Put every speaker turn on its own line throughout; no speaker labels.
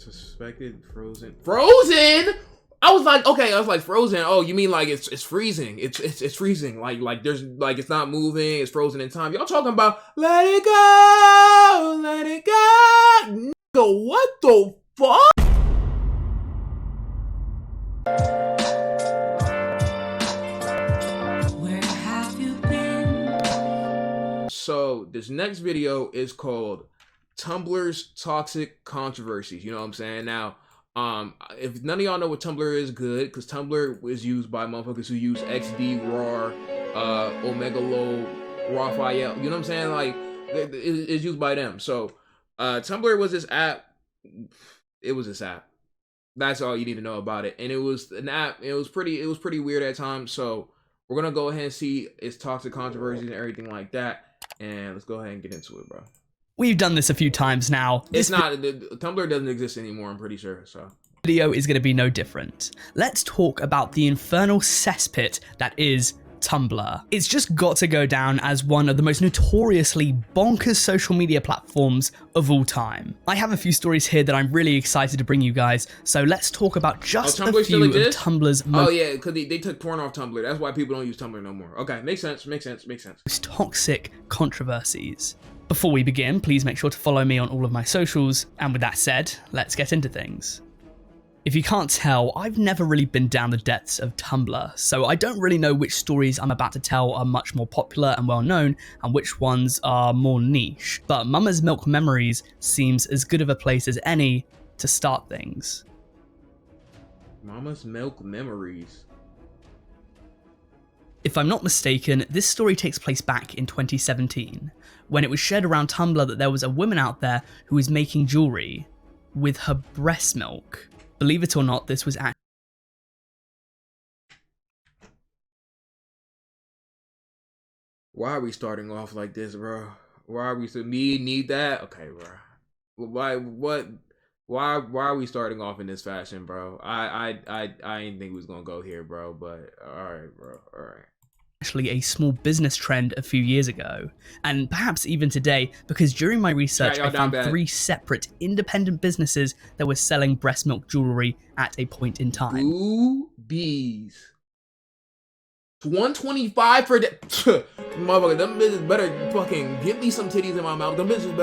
Suspected frozen. Frozen? I was like, okay, I was like frozen. Oh, you mean like it's freezing? It's freezing. Like there's like it's not moving. It's frozen in time. Y'all talking about let it go, let it go. Nigga, what the fuck? Where have you been? So this next video is called Tumblr's Toxic Controversies. You know what I'm saying? Now, if none of y'all know what Tumblr is, good, because Tumblr is used by motherfuckers who use XD, RAR, Omega Low, Raphael. You know what I'm saying? Like, it's used by them. So, Tumblr was this app. It was this app. That's all you need to know about it. And it was an app. It was pretty weird at times. So, we're gonna go ahead and see its toxic controversies and everything like that. And let's go ahead and get into it, bro.
We've done this a few times now.
Tumblr doesn't exist anymore, I'm pretty sure, so.
Video is going to be no different. Let's talk about the infernal cesspit that is Tumblr. It's just got to go down as one of the most notoriously bonkers social media platforms of all time. I have a few stories here that I'm really excited to bring you guys, so let's talk about just a few of Tumblr's most...
Oh yeah, because they took porn off Tumblr. That's why people don't use Tumblr no more. Okay, makes sense.
Most toxic controversies. Before we begin, please make sure to follow me on all of my socials, and with that said, let's get into things. If you can't tell, I've never really been down the depths of Tumblr, so I don't really know which stories I'm about to tell are much more popular and well known, and which ones are more niche, but Mama's Milk Memories seems as good of a place as any to start things.
Mama's Milk Memories.
If I'm not mistaken, this story takes place back in 2017, when it was shared around Tumblr that there was a woman out there who was making jewelry with her breast milk. Believe it or not, this was actually...
Why are we starting off like this, bro? Why are we so need that? Okay, bro. Why are we starting off in this fashion, bro? I didn't think we was gonna go here, bro, but alright, bro, alright.
Actually a small business trend a few years ago, and perhaps even today, because during my research I found 3 separate independent businesses that were selling breast milk jewelry at a point in time.
Ooh, bees. $125 for that. Motherfucker, them bitches better fucking give me some titties in my mouth. Them bitches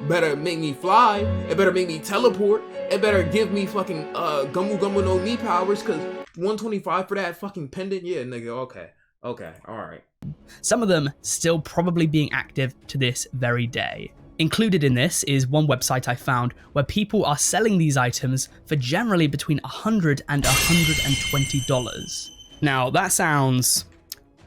better make me fly. It better make me teleport. It better give me fucking gumbo no knee powers, cause $125 for that fucking pendant? Yeah, nigga, okay, alright.
Some of them still probably being active to this very day. Included in this is one website I found where people are selling these items for generally between $100 and $120. Now that sounds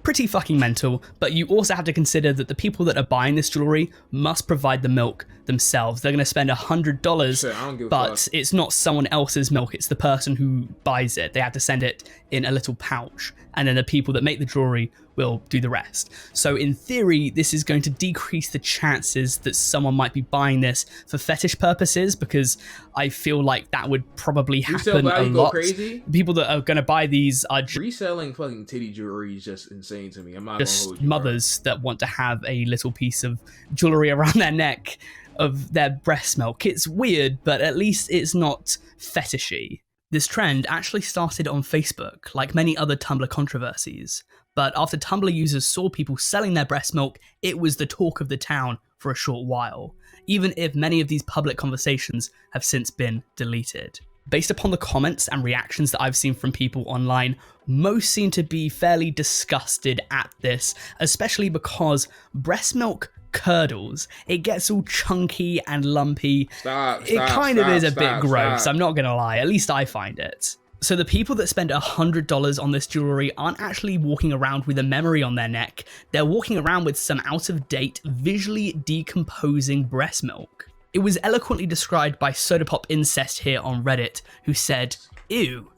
pretty fucking mental, but you also have to consider that the people that are buying this jewelry must provide the milk themselves. They're going to spend $100, but it's not someone else's milk, it's the person who buys it. They have to send it in a little pouch, and then the people that make the jewelry will do the rest. So in theory, this is going to decrease the chances that someone might be buying this for fetish purposes, because I feel like that would probably happen a lot.
Crazy?
People that are going to buy these are
reselling fucking titty jewelry is just insane to me. I'm not
just
gonna hold you,
mothers that want to have a little piece of jewelry around their neck of their breast milk. It's weird, but at least it's not fetishy. This trend actually started on Facebook, like many other Tumblr controversies. But after Tumblr users saw people selling their breast milk, it was the talk of the town for a short while, even if many of these public conversations have since been deleted. Based upon the comments and reactions that I've seen from people online, most seem to be fairly disgusted at this, especially because breast milk curdles. It gets all chunky and lumpy. It kind of is a bit gross, I'm not gonna lie, at least I find it. So the people that spend $100 on this jewelry aren't actually walking around with a memory on their neck, they're walking around with some out-of-date, visually decomposing breast milk. It was eloquently described by Sodapop Incest here on Reddit, who said, "Ew."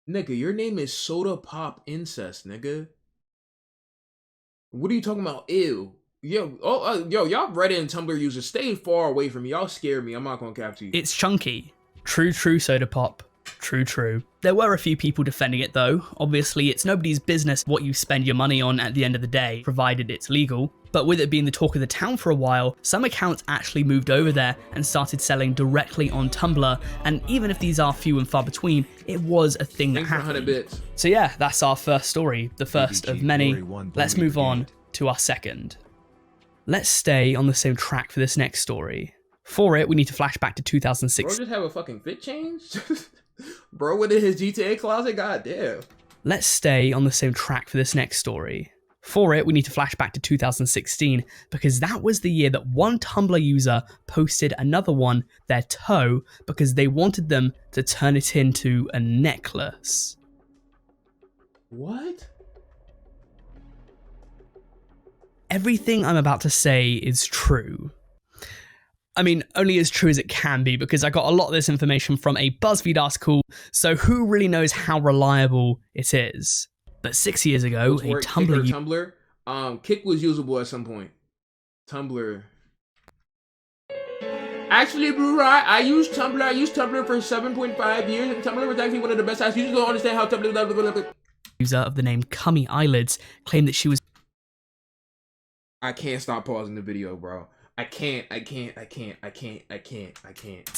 Nigga, your name is Soda Pop Incest, nigga. What are you talking about? Ew. Yo, y'all Reddit and Tumblr users, stay far away from me. Y'all scare me. I'm not gonna capture you.
It's chunky. True, Sodapop. True. There were a few people defending it though. Obviously, it's nobody's business what you spend your money on at the end of the day, provided it's legal. But with it being the talk of the town for a while, some accounts actually moved over there and started selling directly on Tumblr, and even if these are few and far between, it was a thing that happened.
100 bits.
So yeah, that's our first story, the first of many. Let's move on to our second. Let's stay on the same track for this next story. For it, we need to flash back to 2006.
Bro just have a fucking fit change? Bro went in his GTA closet? Goddamn.
Let's stay on the same track for this next story. For it, we need to flash back to 2016, because that was the year that one Tumblr user posted another one, their toe, because they wanted them to turn it into a necklace.
What?
Everything I'm about to say is true. I mean, only as true as it can be, because I got a lot of this information from a BuzzFeed article, so who really knows how reliable it is? But 6 years ago, a Tumblr...
Kick was usable at some point. Tumblr. Actually, Blue Rye, I used Tumblr for 7.5 years, and Tumblr was actually one of the best sites. You just don't understand how Tumblr...
User of the name Cummy Eyelids claimed that she was...
I can't stop pausing the video, bro. I can't.
It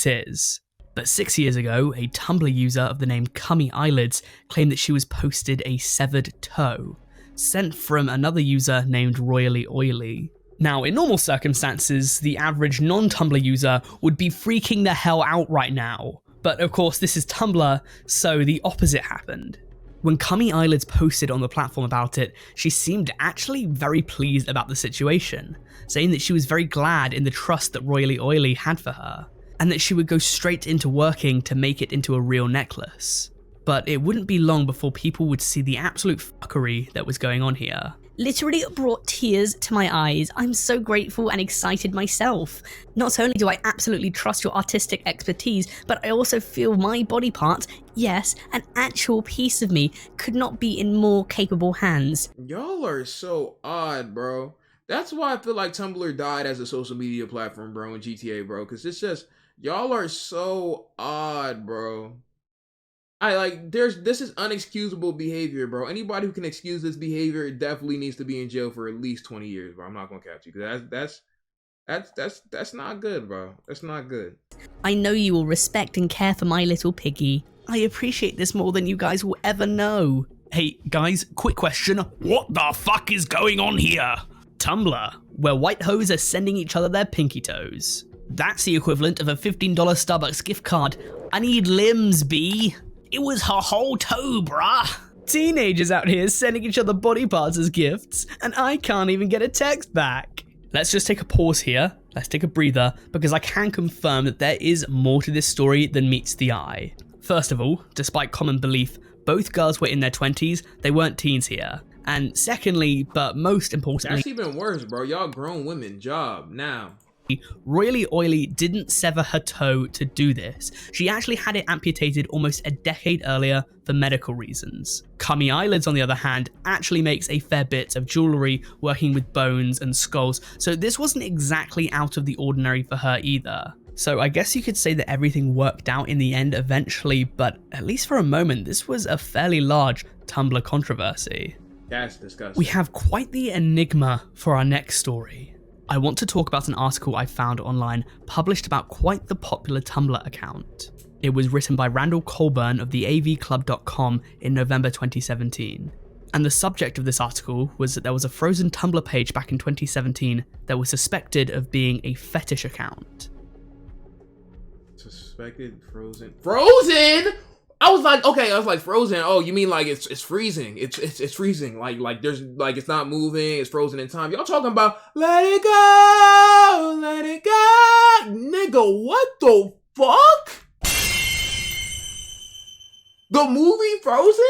is. But 6 years ago, a Tumblr user of the name Cummy Eyelids claimed that she was posted a severed toe, sent from another user named Royally Oily. Now, in normal circumstances, the average non-Tumblr user would be freaking the hell out right now. But of course, this is Tumblr, so the opposite happened. When Cummy Eyelids posted on the platform about it, she seemed actually very pleased about the situation, saying that she was very glad in the trust that Royally Oily had for her, and that she would go straight into working to make it into a real necklace. But it wouldn't be long before people would see the absolute fuckery that was going on here.
Literally brought tears to my eyes. I'm so grateful and excited myself. Not only do I absolutely trust your artistic expertise, but I also feel my body parts, yes, an actual piece of me, could not be in more capable hands.
Y'all are so odd, bro. That's why I feel like Tumblr died as a social media platform, bro, in GTA, bro. Because it's just, y'all are so odd, bro. This is unexcusable behavior, bro. Anybody who can excuse this behavior definitely needs to be in jail for at least 20 years, bro. I'm not gonna catch you, because that's not good, bro. That's not good.
I know you will respect and care for my little piggy. I appreciate this more than you guys will ever know.
Hey, guys, quick question. What the fuck is going on here? Tumblr, where white hoes are sending each other their pinky toes. That's the equivalent of a $15 Starbucks gift card. I need limbs, B. It was her whole toe, bruh. Teenagers out here sending each other body parts as gifts, and I can't even get a text back. Let's just take a pause here. Let's take a breather, because I can confirm that there is more to this story than meets the eye. First of all, despite common belief, both girls were in their 20s, they weren't teens here. And secondly, but most importantly...
That's even worse, bro. Y'all grown women, job, now.
Royally Oily didn't sever her toe to do this. She actually had it amputated almost a decade earlier for medical reasons. Cummy Eyelids, on the other hand, actually makes a fair bit of jewellery working with bones and skulls, so this wasn't exactly out of the ordinary for her either. So I guess you could say that everything worked out in the end eventually, but at least for a moment, this was a fairly large Tumblr controversy.
That's disgusting.
We have quite the enigma for our next story. I want to talk about an article I found online published about quite the popular Tumblr account. It was written by Randall Colburn of the avclub.com in November 2017. And the subject of this article was that there was a frozen Tumblr page back in 2017 that was suspected of being a fetish account.
Suspected frozen? Frozen? I was like frozen. Oh, you mean like it's freezing? It's freezing. Like there's like it's not moving. It's frozen in time. Y'all talking about let it go, nigga? What the fuck? The movie Frozen?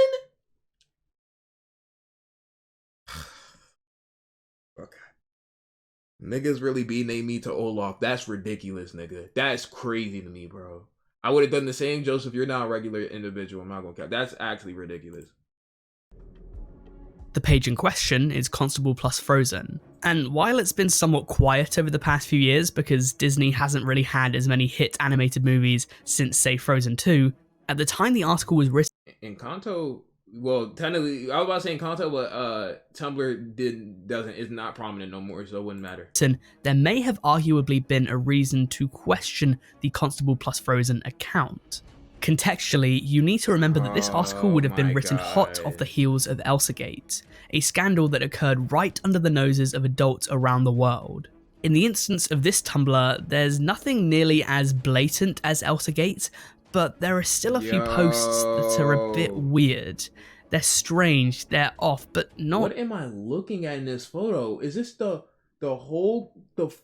Okay. Niggas really beating me to Olaf. That's ridiculous, nigga. That's crazy to me, bro. I would have done the same, Joseph. You're not a regular individual. I'm not gonna count. That's actually ridiculous.
The page in question is Constable plus Frozen. And while it's been somewhat quiet over the past few years because Disney hasn't really had as many hit animated movies since, say, Frozen 2, at the time the article was written...
Encanto Well, technically, I was about to say in content, but Tumblr is not prominent no more, so it wouldn't matter.
There may have arguably been a reason to question the Constable plus Frozen account. Contextually, you need to remember that this article would have been written hot off the heels of Elsagate, a scandal that occurred right under the noses of adults around the world. In the instance of this Tumblr, there's nothing nearly as blatant as Elsagate, but there are still a few posts that are a bit weird. They're strange, they're off, but not...
What am I looking at in this photo? Is this the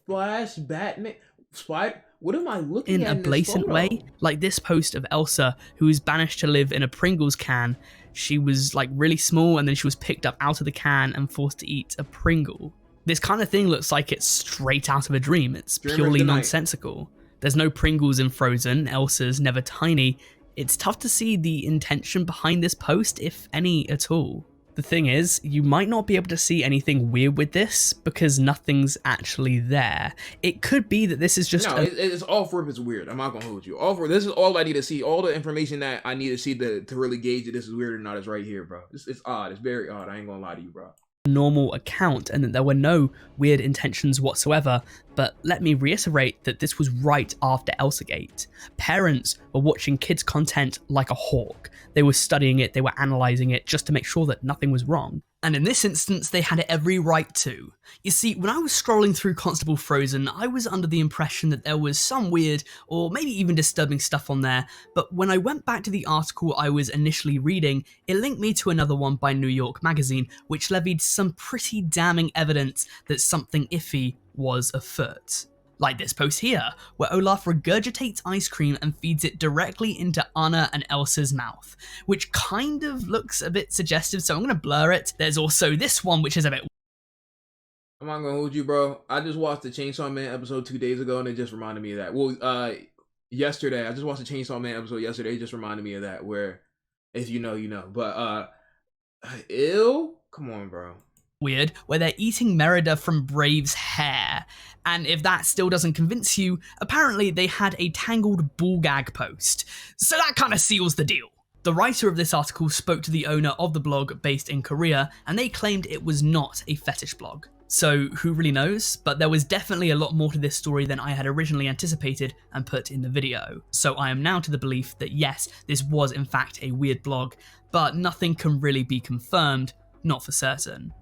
Flash Batman Spider? What am I looking
in
at
a blatant way? Like this post of Elsa, who was banished to live in a Pringles can. She was like really small and then she was picked up out of the can and forced to eat a Pringle. This kind of thing looks like it's straight out of a dream. It's purely nonsensical. There's no Pringles in Frozen, Elsa's never tiny. It's tough to see the intention behind this post, if any at all. The thing is, you might not be able to see anything weird with this because nothing's actually there. It could be that this is just...
No, it's all for if it's weird. I'm not gonna hold you. This is all I need to see. All the information that I need to see to really gauge if this is weird or not is right here, bro. It's odd. It's very odd. I ain't gonna lie to you, bro.
Normal account and that there were no weird intentions whatsoever, but let me reiterate that this was right after Elsagate. Parents were watching kids' content like a hawk. They were studying it, they were analysing it just to make sure that nothing was wrong. And in this instance, they had every right to. You see, when I was scrolling through Constable Frozen, I was under the impression that there was some weird or maybe even disturbing stuff on there, but when I went back to the article I was initially reading, it linked me to another one by New York Magazine, which levied some pretty damning evidence that something iffy was afoot. Like this post here, where Olaf regurgitates ice cream and feeds it directly into Anna and Elsa's mouth, which kind of looks a bit suggestive, so I'm going to blur it. There's also this one, which is a bit...
I'm not going to hold you, bro. I just watched the Chainsaw Man episode 2 days ago, and it just reminded me of that. Well, yesterday, I just watched the Chainsaw Man episode yesterday, it just reminded me of that, where, if you know, you know. But, ew? Come on, bro.
Weird, where they're eating Merida from Brave's hair. And if that still doesn't convince you, apparently they had a tangled ball gag post. So that kind of seals the deal. The writer of this article spoke to the owner of the blog based in Korea, and they claimed it was not a fetish blog. So who really knows? But there was definitely a lot more to this story than I had originally anticipated and put in the video. So I am now to the belief that yes, this was in fact a weird blog, but nothing can really be confirmed, not for certain.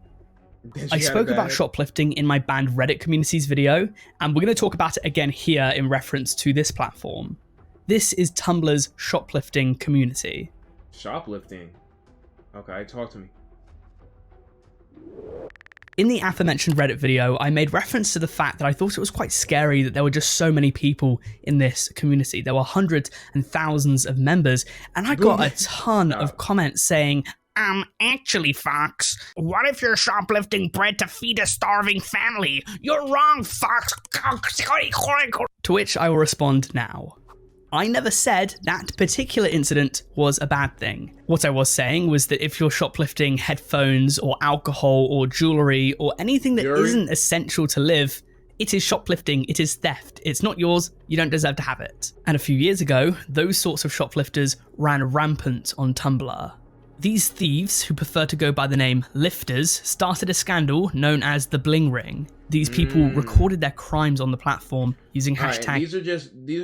I spoke about shoplifting in my banned Reddit communities video, and we're going to talk about it again here in reference to this platform. This is Tumblr's shoplifting community.
Shoplifting? Okay, talk to me.
In the aforementioned Reddit video, I made reference to the fact that I thought it was quite scary that there were just so many people in this community. There were hundreds and thousands of members, and I got a ton of comments saying, actually, Fox, what if you're shoplifting bread to feed a starving family? You're wrong, Fox. To which I will respond now. I never said that particular incident was a bad thing. What I was saying was that if you're shoplifting headphones or alcohol or jewelry or anything that isn't essential to live, it is shoplifting, it is theft. It's not yours, you don't deserve to have it. And a few years ago, those sorts of shoplifters ran rampant on Tumblr. These thieves, who prefer to go by the name lifters, started a scandal known as the Bling Ring. These people recorded their crimes on the platform using hashtag.
Right, these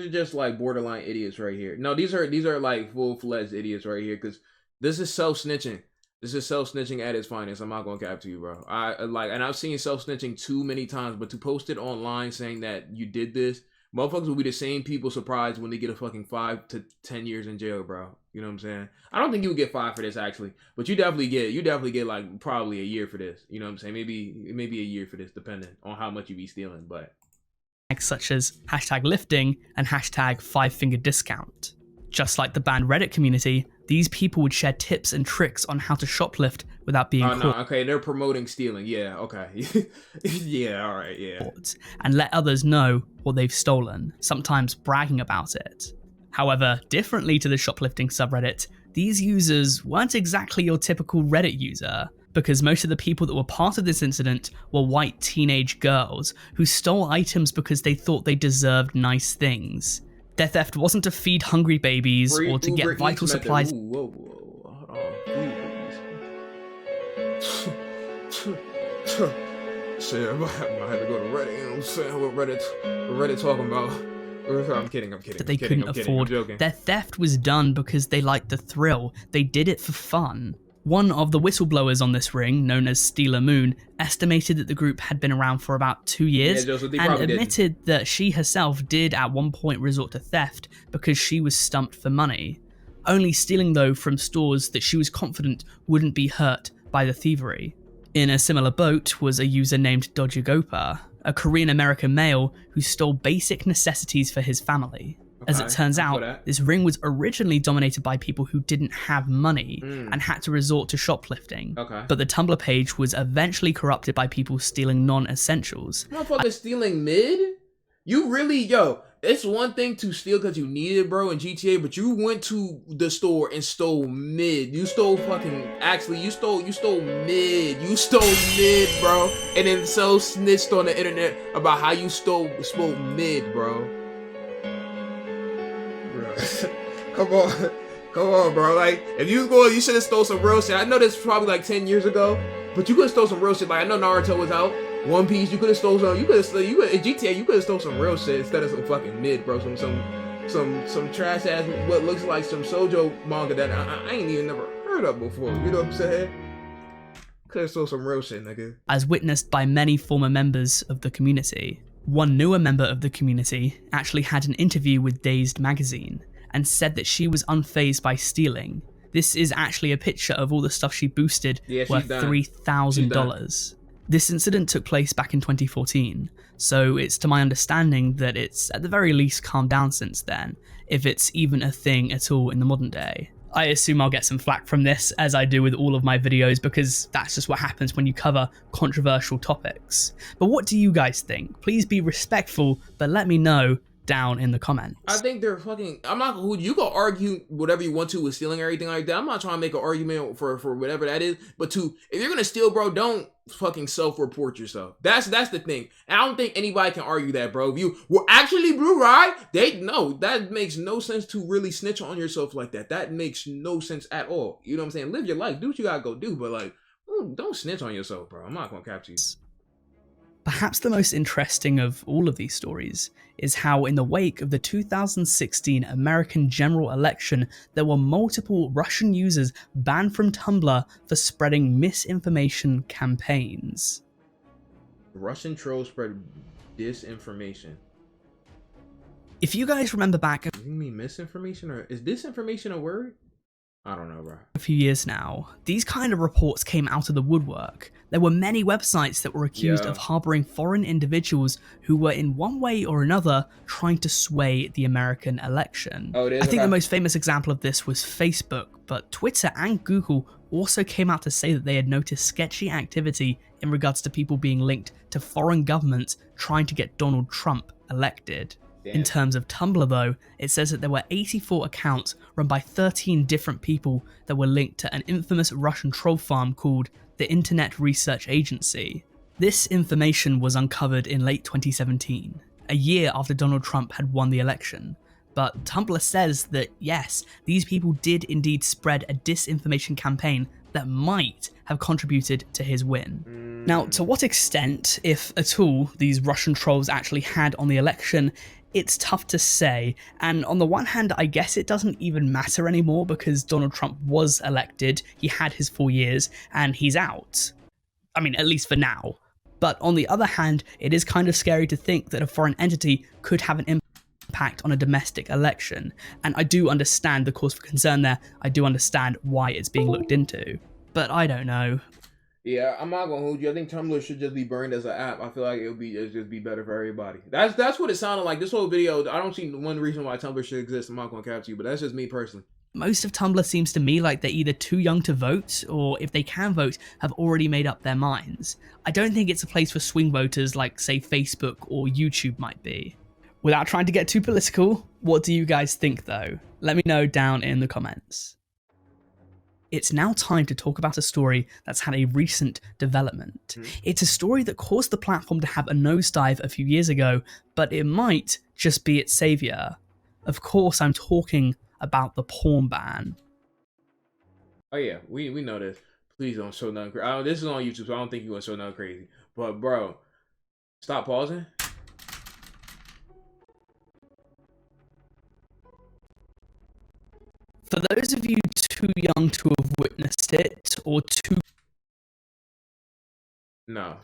are just like borderline idiots right here. No, these are like full-fledged idiots right here, because this is self-snitching. This is self-snitching at its finest. I'm not gonna cap to you, bro. And I've seen self-snitching too many times, but to post it online saying that you did this, motherfuckers will be the same people surprised when they get a fucking 5 to 10 years in jail, bro. You know what I'm saying? I don't think you would get 5 for this actually, but you definitely get like probably a year for this. You know what I'm saying? Maybe a year for this, depending on how much you be stealing. But
such as hashtag lifting and hashtag 5-finger discount. Just like the banned Reddit community, these people would share tips and tricks on how to shoplift without being caught.
No, okay, they're promoting stealing. Yeah, okay. Yeah, all right, yeah.
And let others know what they've stolen, sometimes bragging about it. However, differently to the shoplifting subreddit, these users weren't exactly your typical Reddit user, because most of the people that were part of this incident were white teenage girls who stole items because they thought they deserved nice things. Their theft wasn't to feed hungry babies or to get vital supplies.
Whoa. Hold on. Shit, I might have to go to Reddit, you know what I'm saying? What Reddit talking about? I'm kidding.
That they couldn't afford. Their theft was done because they liked the thrill. They did it for fun. One of the whistleblowers on this ring, known as Steeler Moon, estimated that the group had been around for about 2 years, and admitted that she herself did at one point resort to theft because she was stumped for money, only stealing though from stores that she was confident wouldn't be hurt by the thievery. In a similar boat was a user named Dojagopa, a Korean-American male who stole basic necessities for his family. As it turns out, this ring was originally dominated by people who didn't have money and had to resort to shoplifting. But the Tumblr page was eventually corrupted by people stealing non-essentials.
Motherfucker stealing mid? You really, yo, it's one thing to steal because you need it, bro, in GTA, but you went to the store and stole mid. You stole you stole mid. You stole mid, bro. And then so snitched on the internet about how you stole mid, bro. Come on, bro. Like, if you was going, you should have stole some real shit. I know this was probably like 10 years ago, but you could have stole some real shit. Like, I know Naruto was out, One Piece. You could have stole some. In GTA, you could have stole some real shit instead of some fucking mid, bro. Some trash ass, what looks like some shoujo manga that I ain't even never heard of before. You know what I'm saying? Could have stole some real shit, nigga.
As witnessed by many former members of the community. One newer member of the community actually had an interview with Dazed magazine and said that she was unfazed by stealing. This is actually a picture of all the stuff she boosted worth $3,000. This incident took place back in 2014, so it's to my understanding that it's at the very least calmed down since then, if it's even a thing at all in the modern day. I assume I'll get some flack from this, as I do with all of my videos, because that's just what happens when you cover controversial topics. But what do you guys think? Please be respectful, but let me know down in the comments.
I think they're fucking, you can argue whatever you want to with stealing or everything like that. I'm not trying to make an argument for whatever that is, but if you're gonna steal, bro, don't fucking self-report yourself. That's the thing. And I don't think anybody can argue that, bro. If you were actually blue, right? That makes no sense to really snitch on yourself like that. That makes no sense at all. You know what I'm saying? Live your life, do what you gotta go do, but like, don't snitch on yourself, bro. I'm not gonna capture you.
Perhaps the most interesting of all of these stories is how in the wake of the 2016 American general election, there were multiple Russian users banned from Tumblr for spreading misinformation campaigns.
Russian trolls spread disinformation.
If you guys remember back...
You mean misinformation, or is disinformation a word? I don't know, bro.
A few years now, these kind of reports came out of the woodwork. There were many websites that were accused of harboring foreign individuals who were in one way or another trying to sway the American election. I think the most famous example of this was Facebook, but Twitter and Google also came out to say that they had noticed sketchy activity in regards to people being linked to foreign governments trying to get Donald Trump elected. In terms of Tumblr though, it says that there were 84 accounts run by 13 different people that were linked to an infamous Russian troll farm called the Internet Research Agency. This information was uncovered in late 2017, a year after Donald Trump had won the election. But Tumblr says that yes, these people did indeed spread a disinformation campaign that might have contributed to his win. Now, to what extent, if at all, these Russian trolls actually had on the election, it's tough to say, and on the one hand I guess it doesn't even matter anymore because Donald Trump was elected, he had his 4 years, and he's out. I mean, at least for now. But on the other hand, it is kind of scary to think that a foreign entity could have an impact on a domestic election, and I do understand the cause for concern there, I do understand why it's being looked into, but I don't know.
Yeah, I'm not gonna hold you. I think Tumblr should just be burned as an app. I feel like it'll just be better for everybody. That's what it sounded like. This whole video, I don't see one reason why Tumblr should exist. I'm not gonna capture you, but that's just me personally.
Most of Tumblr seems to me like they're either too young to vote, or if they can vote, have already made up their minds. I don't think it's a place for swing voters like, say, Facebook or YouTube might be. Without trying to get too political, what do you guys think though? Let me know down in the comments. It's now time to talk about a story that's had a recent development. It's a story that caused the platform to have a nosedive a few years ago, but it might just be its savior. Of course, I'm talking about the porn ban.
Oh yeah, we know this. Please don't show nothing crazy. This is on YouTube, so I don't think you want to show nothing crazy. But bro, stop pausing.
For those of you too young to have witnessed it, or too...
No.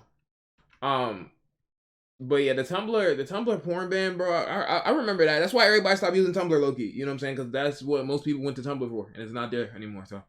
But yeah, the Tumblr porn ban, bro. I remember that. That's why everybody stopped using Tumblr, low-key. You know what I'm saying? Because that's what most people went to Tumblr for, and it's not there anymore. So.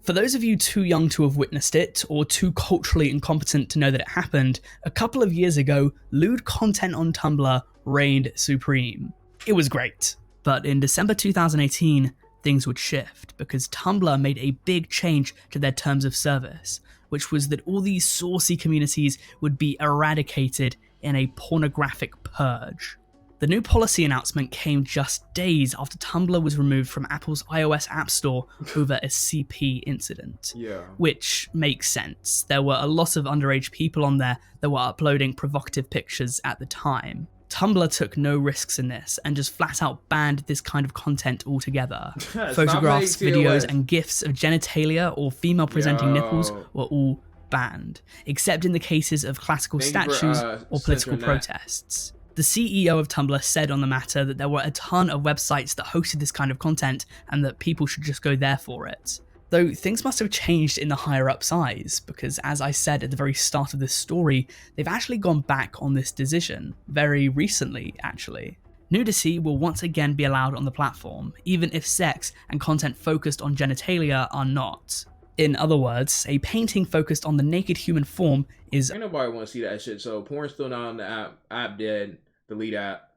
For those of you too young to have witnessed it, or too culturally incompetent to know that it happened, a couple of years ago, lewd content on Tumblr reigned supreme. It was great. But in December 2018, things would shift, because Tumblr made a big change to their terms of service, which was that all these saucy communities would be eradicated in a pornographic purge. The new policy announcement came just days after Tumblr was removed from Apple's iOS App Store over a CP incident.
Yeah.
Which makes sense. There were a lot of underage people on there that were uploading provocative pictures at the time. Tumblr took no risks in this and just flat out banned this kind of content altogether. Photographs, videos, and GIFs of genitalia or female presenting nipples were all banned, except in the cases of classical statues or political protests. The CEO of Tumblr said on the matter that there were a ton of websites that hosted this kind of content and that people should just go there for it. Though things must have changed in the higher ups' eyes, because as I said at the very start of this story, they've actually gone back on this decision, very recently actually. Nudity will once again be allowed on the platform, even if sex and content focused on genitalia are not. In other words, a painting focused on the naked human form is...
Ain't nobody want to see that shit, so porn's still not on the app. App dead. Delete app.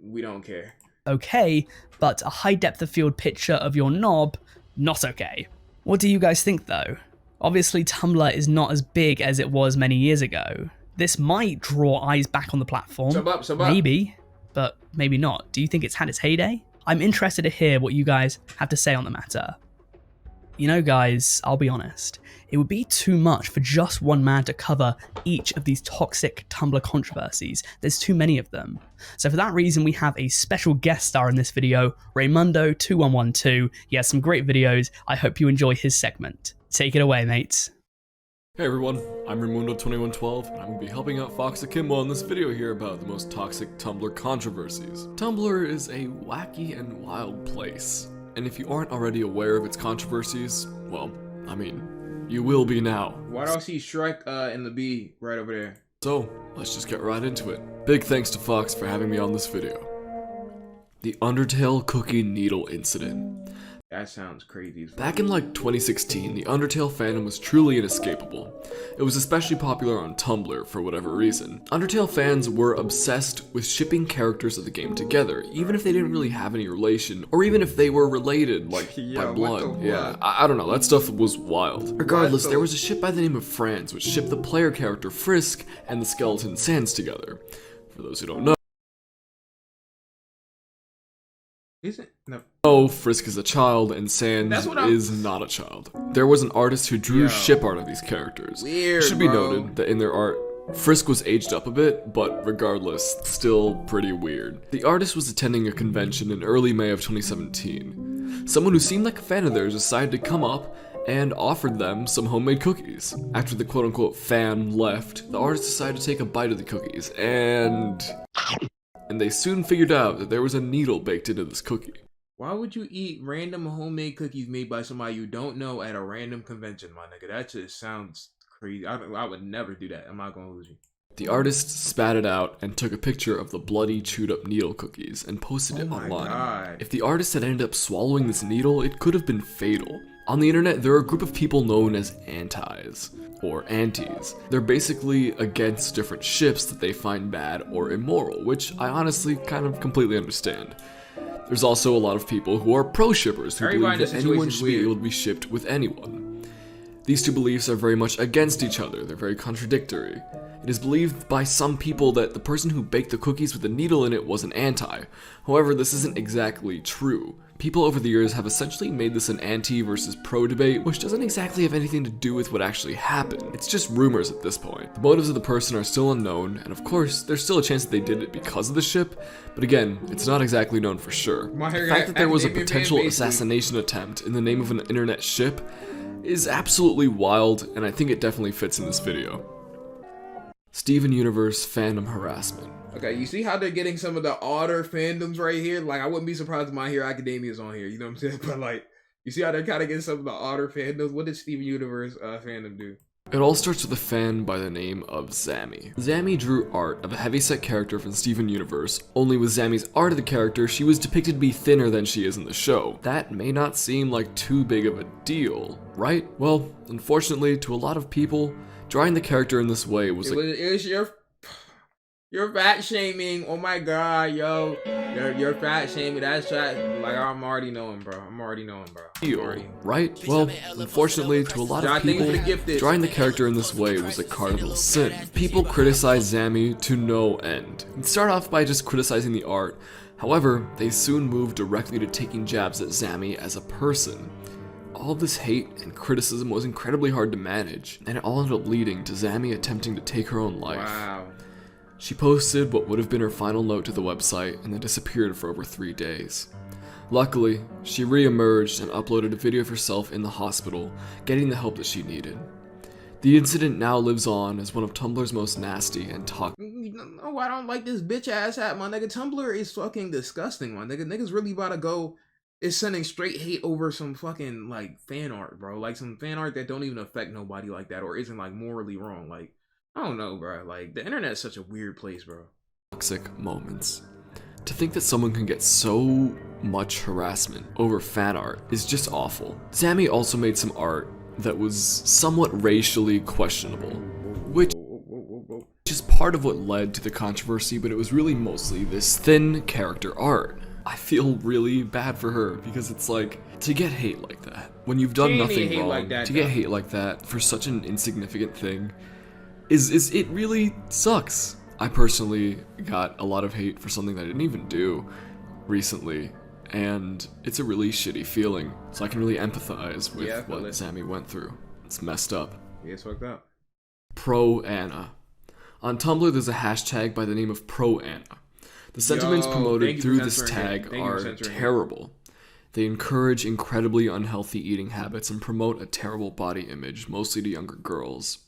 We don't care.
Okay, but a high depth of field picture of your knob, not okay. What do you guys think though? Obviously Tumblr is not as big as it was many years ago. This might draw eyes back on the platform.
Sub up.
Maybe, but maybe not. Do you think it's had its heyday? I'm interested to hear what you guys have to say on the matter. You know guys, I'll be honest, it would be too much for just one man to cover each of these toxic Tumblr controversies. There's too many of them. So for that reason, we have a special guest star in this video, Raymundo2112. He has some great videos. I hope you enjoy his segment. Take it away, mates.
Hey everyone, I'm Raymundo2112, and I'm going to be helping out Fox Akimbo in this video here about the most toxic Tumblr controversies. Tumblr is a wacky and wild place. And if you aren't already aware of its controversies, well, I mean, you will be now.
Why do I see Shrek and the bee right over there?
So, let's just get right into it. Big thanks to Fox for having me on this video. The Undertale Cookie Needle Incident.
That sounds crazy.
Back in like 2016, the Undertale fandom was truly inescapable. It was especially popular on Tumblr for whatever reason. Undertale fans were obsessed with shipping characters of the game together, even if they didn't really have any relation, or even if they were related, like by blood. Yeah, I don't know, that stuff was wild. Regardless, there was a ship by the name of Franz, which shipped the player character Frisk and the skeleton Sans together. For those who don't know, No, Frisk is a child, and Sans is not a child. There was an artist who drew ship art of these characters.
Weird,
it should be noted that in their art, Frisk was aged up a bit, but regardless, still pretty weird. The artist was attending a convention in early May of 2017. Someone who seemed like a fan of theirs decided to come up and offered them some homemade cookies. After the quote-unquote fan left, the artist decided to take a bite of the cookies, and they soon figured out that there was a needle baked into this cookie.
Why would you eat random homemade cookies made by somebody you don't know at a random convention, my nigga? That just sounds crazy. I would never do that. I'm not gonna lose you.
The artist spat it out and took a picture of the bloody, chewed up needle cookies and posted it online.
God.
If the artist had ended up swallowing this needle, it could have been fatal. On the internet, there are a group of people known as antis, or antis. They're basically against different ships that they find bad or immoral, which I honestly kind of completely understand. There's also a lot of people who are pro-shippers who believe that anyone should be able to be shipped with anyone. These two beliefs are very much against each other, they're very contradictory. It is believed by some people that the person who baked the cookies with the needle in it was an anti. However, this isn't exactly true. People over the years have essentially made this an anti versus pro debate, which doesn't exactly have anything to do with what actually happened. It's just rumors at this point. The motives of the person are still unknown, and of course, there's still a chance that they did it because of the ship, but again, it's not exactly known for sure. The fact that there was a potential assassination attempt in the name of an internet ship is absolutely wild, and I think it definitely fits in this video. Steven Universe fandom harassment.
Okay, you see how they're getting some of the odder fandoms right here? Like, I wouldn't be surprised if My Hero Academia is on here, you know what I'm saying? But like, you see how they're kind of getting some of the odder fandoms? What did Steven Universe fandom do?
It all starts with a fan by the name of Zammy. Zammy drew art of a heavyset character from Steven Universe, only with Zammy's art of the character, she was depicted to be thinner than she is in the show. That may not seem like too big of a deal, right? Well, unfortunately, to a lot of people, drawing the character in this way was
You're fat shaming. Oh my god, yo. You're fat shaming. That's like, I'm already knowing, bro.
Right? Well, unfortunately, to a lot of people, drawing the character in this way was a cardinal sin. People criticize Zammy to no end. They start off by just criticizing the art. However, they soon move directly to taking jabs at Zammy as a person. All this hate and criticism was incredibly hard to manage, and it all ended up leading to Zammy attempting to take her own life.
Wow.
She posted what would have been her final note to the website and then disappeared for over 3 days. Luckily, she re-emerged and uploaded a video of herself in the hospital, getting the help that she needed. The incident now lives on as one of Tumblr's most nasty and toxic.
No, I don't like this bitch ass hat, my nigga. Tumblr is fucking disgusting, my nigga. Niggas really about to go is sending straight hate over some fucking like fan art, bro. Like some fan art that don't even affect nobody like that or isn't like morally wrong. Like, I don't know, bro. Like, the internet is such a weird place, bro.
Toxic moments. To think that someone can get so much harassment over fan art is just awful. Zammy also made some art that was somewhat racially questionable, which is part of what led to the controversy, but it was really mostly this thin character art. I feel really bad for her because it's like, to get hate like that, when you've done nothing wrong,
like that,
to get hate like that for such an insignificant thing, it really sucks. I personally got a lot of hate for something that I didn't even do recently, and it's a really shitty feeling, so I can really empathize with what Zammy went through. It's messed up.
Yeah, it's fucked up.
Pro Anna. On Tumblr, there's a hashtag by the name of Pro Anna. The sentiments promoted through this tag are terrible. They encourage incredibly unhealthy eating habits and promote a terrible body image, mostly to younger girls.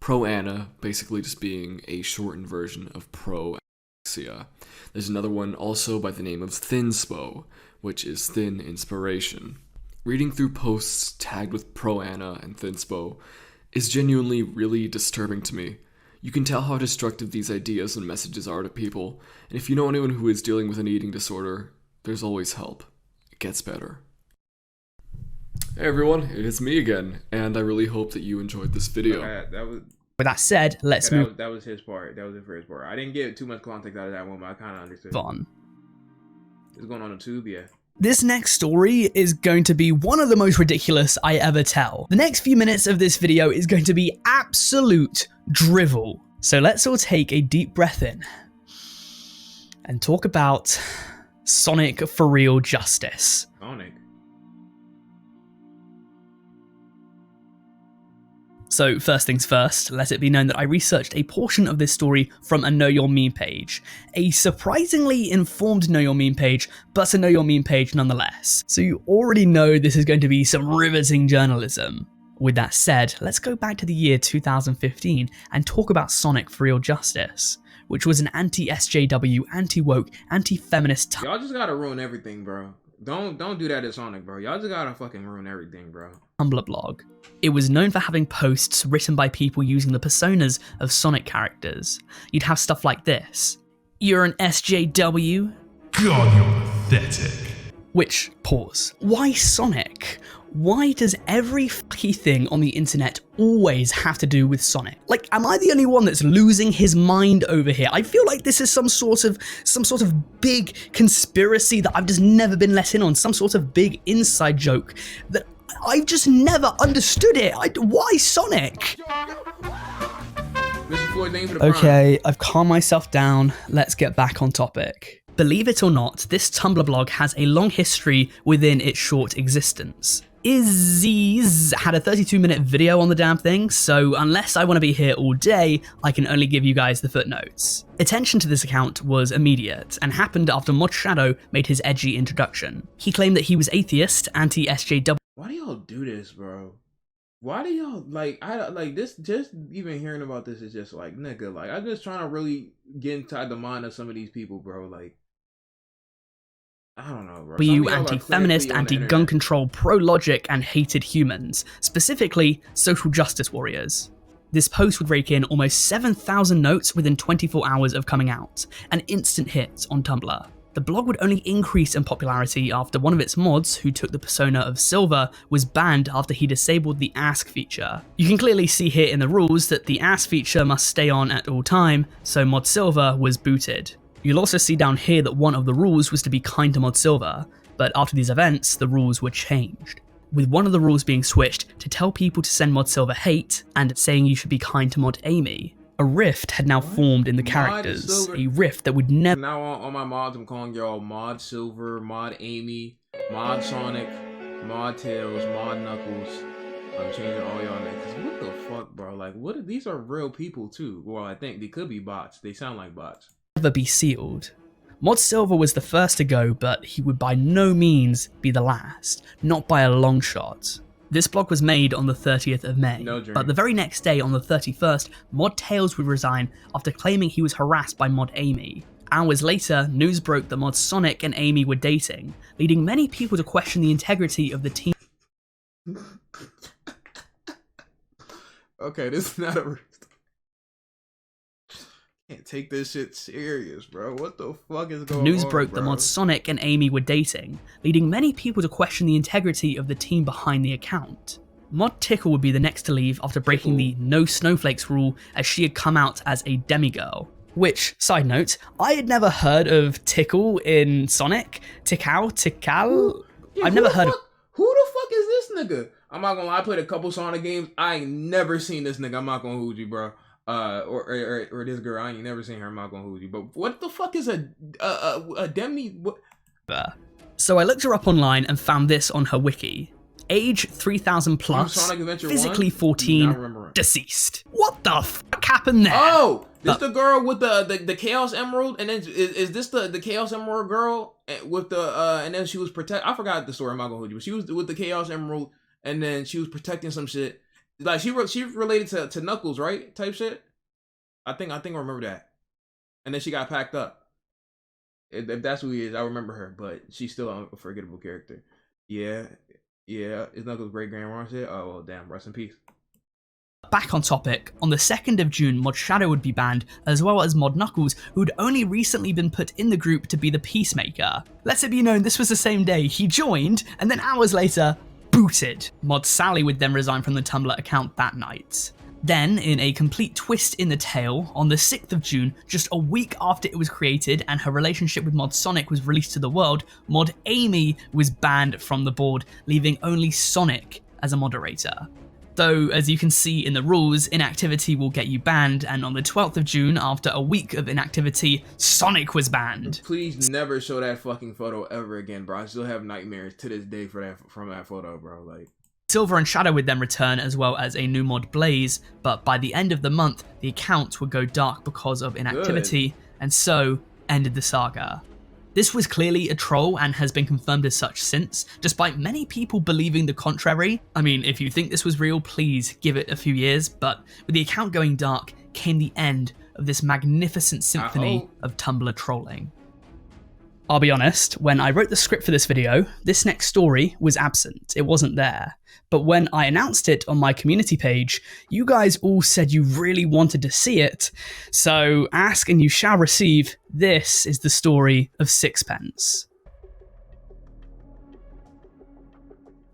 Pro Anna basically just being a shortened version of pro anorexia. There's another one also by the name of Thinspo, which is thin inspiration. Reading through posts tagged with Pro Anna and Thinspo is genuinely really disturbing to me. You can tell how destructive these ideas and messages are to people, and if you know anyone who is dealing with an eating disorder, there's always help. It gets better. Hey everyone, it is me again, and I really hope that you enjoyed this video.
With that said, let's move.
That was his part. That was his first part. I didn't get too much context out of that one, but I kind of understood.
On.
It's going on the tube, yeah.
This next story is going to be one of the most ridiculous I ever tell. The next few minutes of this video is going to be absolute drivel. So let's all take a deep breath in and talk about Sonic for real justice.
Sonic.
So first things first, let it be known that I researched a portion of this story from a Know Your Meme page. A surprisingly informed Know Your Meme page, but a Know Your Meme page nonetheless. So you already know this is going to be some riveting journalism. With that said, let's go back to the year 2015 and talk about Sonic for Real Justice, which was an anti-SJW, anti-woke, anti-feminist
Y'all just gotta ruin everything, bro. Don't do that to Sonic, bro. Y'all just gotta fucking ruin everything, bro.
Tumblr blog. It was known for having posts written by people using the personas of Sonic characters. You'd have stuff like this. You're an SJW?
God, you're pathetic.
Which, pause. Why Sonic? Why does every fucking thing on the internet always have to do with Sonic? Like, am I the only one that's losing his mind over here? I feel like this is some sort of big conspiracy that I've just never been let in on, some sort of big inside joke that I've just never understood it. Why Sonic?
Mr. Floyd, name for the prime.
Okay, I've calmed myself down. Let's get back on topic. Believe it or not, this Tumblr blog has a long history within its short existence. Izzy's had a 32-minute video on the damn thing, so unless I want to be here all day, I can only give you guys the footnotes. Attention to this account was immediate, and happened after Mod Shadow made his edgy introduction. He claimed that he was atheist, anti-SJW.
Why do y'all do this, bro? Why do y'all like? I like this. Just even hearing about this is just like, nigga. Like, I'm just trying to really get inside the mind of some of these people, bro. Like, I don't know, bro.
You anti-feminist, anti-gun control, pro-logic, and hated humans, specifically social justice warriors. This post would rake in almost 7,000 notes within 24 hours of coming out, an instant hit on Tumblr. The blog would only increase in popularity after one of its mods, who took the persona of Silver, was banned after he disabled the ask feature. You can clearly see here in the rules that the ask feature must stay on at all time, so Mod Silver was booted. You'll also see down here that one of the rules was to be kind to Mod Silver, but after these events, the rules were changed, with one of the rules being switched to tell people to send Mod Silver hate and saying you should be kind to Mod Amy. A rift had now formed in the characters, a rift that would never—
Now on my mods, I'm calling y'all Mod Silver, Mod Amy, Mod Sonic, Mod Tails, Mod Knuckles. I'm changing all y'all names. What the fuck, bro? Like, what? These are real people too. Well, I think they could be bots. They sound like bots.
Never be sealed. Mod Silver was the first to go, but he would by no means be the last, not by a long shot. This blog was made on the 30th of May, but the very next day, on the 31st, Mod Tails would resign after claiming he was harassed by Mod Amy. Hours later, news broke that Mod Sonic and Amy were dating, leading many people to question the integrity of the team.
Okay, this is not a... Can't take this shit serious, bro. What the fuck is going on?
News broke that Mod Sonic and Amy were dating, leading many people to question the integrity of the team behind the account. Mod Tickle would be the next to leave after breaking the no snowflakes rule, as she had come out as a demigirl. Which, side note, I had never heard of Tickle in Sonic. Tickle?
Yeah,
I've never heard of...
Who the fuck is this nigga? I'm not gonna lie, I played a couple Sonic games. I ain't never seen this nigga. I'm not gonna hold you, bro. Or this girl, I ain't never seen her. I'm not gonna hold you. But what the fuck is a demi? What?
So I looked her up online and found this on her wiki. Age 3,000 plus, physically 14, deceased. What the fuck happened there?
Oh, this the girl with the Chaos Emerald, and then is this the Chaos Emerald girl with the and then she was I forgot the story. I'm not gonna hold you, but she was with the Chaos Emerald, and then she was protecting some shit. Like she related to Knuckles, right? Type shit. I think I remember that. And then she got packed up. If that's who he is, I remember her, but she's still an unforgettable character. Yeah. Is Knuckles' great grandma shit? Oh well, damn. Rest in peace.
Back on topic, on the 2nd of June, Mod Shadow would be banned, as well as Mod Knuckles, who had only recently been put in the group to be the peacemaker. Let it be known this was the same day he joined, and then hours later, booted. Mod Sally would then resign from the Tumblr account that night. Then, in a complete twist in the tale, on the 6th of June, just a week after it was created and her relationship with Mod Sonic was released to the world, Mod Amy was banned from the board, leaving only Sonic as a moderator. Though, as you can see in the rules, inactivity will get you banned, and on the 12th of June, after a week of inactivity, Sonic was banned.
Please never show that fucking photo ever again, bro. I still have nightmares to this day from that photo, bro. Like,
Silver and Shadow would then return, as well as a new mod Blaze, but by the end of the month, the account would go dark because of inactivity, and so ended the saga. This was clearly a troll and has been confirmed as such since, despite many people believing the contrary. I mean, if you think this was real, please give it a few years, but with the account going dark came the end of this magnificent symphony of Tumblr trolling. I'll be honest, when I wrote the script for this video, this next story was absent, it wasn't there. But when I announced it on my community page, you guys all said you really wanted to see it, so ask and you shall receive. This is the story of Sixpence.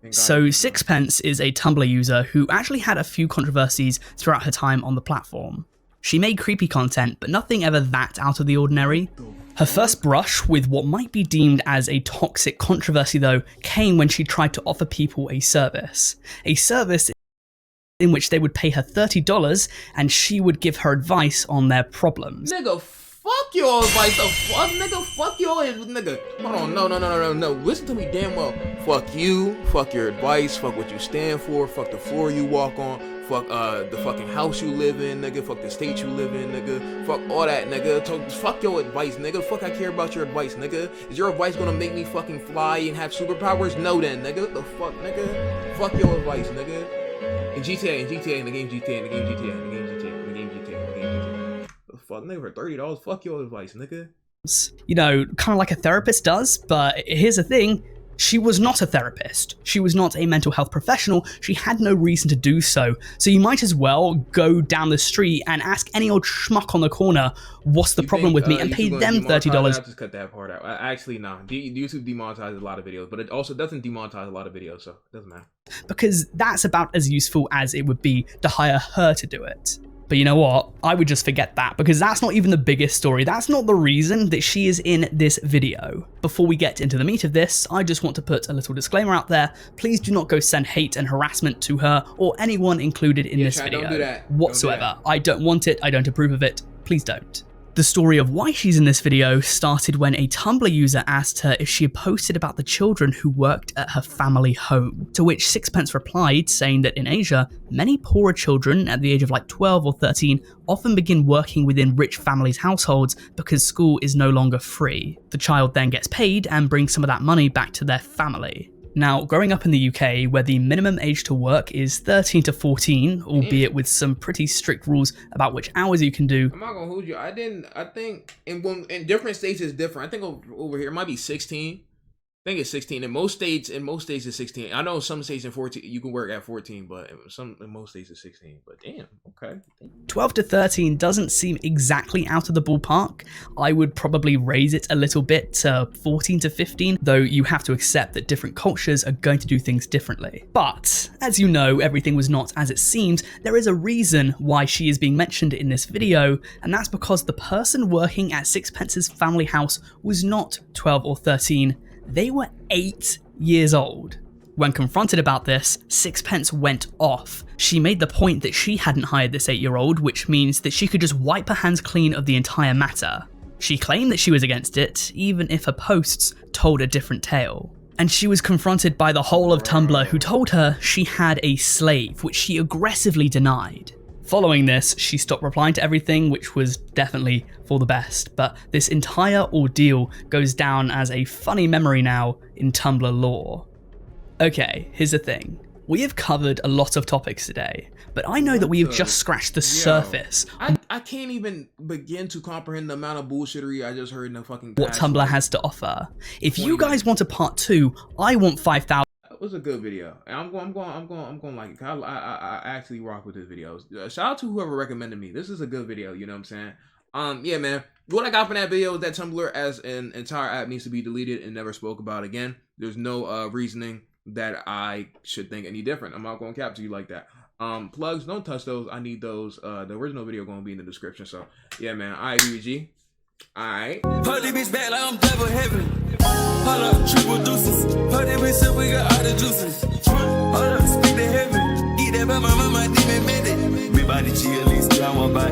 So Sixpence is a Tumblr user who actually had a few controversies throughout her time on the platform. She made creepy content, but nothing ever that out of the ordinary. Her first brush with what might be deemed as a toxic controversy, though, came when she tried to offer people a service. A service in which they would pay her $30 and she would give her advice on their problems.
Nigga, fuck your advice. The fuck, nigga, fuck your nigga. Hold on, no. Listen to me damn well. Fuck you, fuck your advice, fuck what you stand for, fuck the floor you walk on, fuck the fucking house you live in, nigga, fuck the state you live in, nigga, fuck all that, nigga. Fuck your advice, nigga. Fuck I care about your advice, nigga. Is your advice gonna make me fucking fly and have superpowers? No then, nigga. What the fuck, nigga? Fuck your advice, nigga. In GTA, in the game GTA. The fuck, nigga, for $30, fuck your advice, nigga.
You know, kind of like a therapist does, but here's the thing. She was not a therapist. She was not a mental health professional. She had no reason to do so. So you might as well go down the street and ask any old schmuck on the corner what's the problem with me and pay them $30.
I'll just cut that part out. Actually, no. YouTube demonetizes a lot of videos, but it also doesn't demonetize a lot of videos, so it doesn't matter.
Because that's about as useful as it would be to hire her to do it. But you know what? I would just forget that because that's not even the biggest story. That's not the reason that she is in this video. Before we get into the meat of this, I just want to put a little disclaimer out there. Please do not go send hate and harassment to her or anyone included in this video
don't do that.
whatsoever.
Don't do that.
I don't want it. I don't approve of it. Please don't. The story of why she's in this video started when a Tumblr user asked her if she had posted about the children who worked at her family home, to which Sixpence replied saying that in Asia, many poorer children at the age of like 12 or 13 often begin working within rich families' households because school is no longer free. The child then gets paid and brings some of that money back to their family. Now, growing up in the UK, where the minimum age to work is 13 to 14, albeit with some pretty strict rules about which hours you can do.
I'm not gonna hold you. I think in different states it's different. I think over here it might be 16. I think it's 16. In most states it's 16. I know some states in 14 you can work at 14, but in most states it's 16. But damn, okay.
12 to 13 doesn't seem exactly out of the ballpark. I would probably raise it a little bit to 14 to 15, though you have to accept that different cultures are going to do things differently. But, as you know, everything was not as it seemed. There is a reason why she is being mentioned in this video, and that's because the person working at Sixpencee's family house was not 12 or 13. They were 8 years old. When confronted about this, Sixpence went off. She made the point that she hadn't hired this 8-year-old, which means that she could just wipe her hands clean of the entire matter. She claimed that she was against it, even if her posts told a different tale. And she was confronted by the whole of Tumblr, who told her she had a slave, which she aggressively denied. Following this, she stopped replying to everything, which was definitely for the best, but this entire ordeal goes down as a funny memory now in Tumblr lore. Okay, here's the thing. We have covered a lot of topics today, but I know that we have just scratched the surface.
I can't even begin to comprehend the amount of bullshittery I just heard in the fucking
what Tumblr has to offer. If you guys want a part 2, I want 5,000.
It was a good video. I'm going to like it. I actually rock with this video. Shout out to whoever recommended me. This is a good video, you know what I'm saying? Yeah, man. What I got from that video is that Tumblr as an entire app needs to be deleted and never spoke about again. There's no reasoning that I should think any different. I'm not going to cap to you like that. Plugs, don't touch those. I need those. The original video going to be in the description. So, yeah, man. All right, UG. All right.
Put this bitch back like I'm devil heaven. Hold up, triple deuces. Put that bitch up, we got all the juices. Hold up, speak to heaven. Eat that by my mama, demon made it. Big body, G, at least I want by.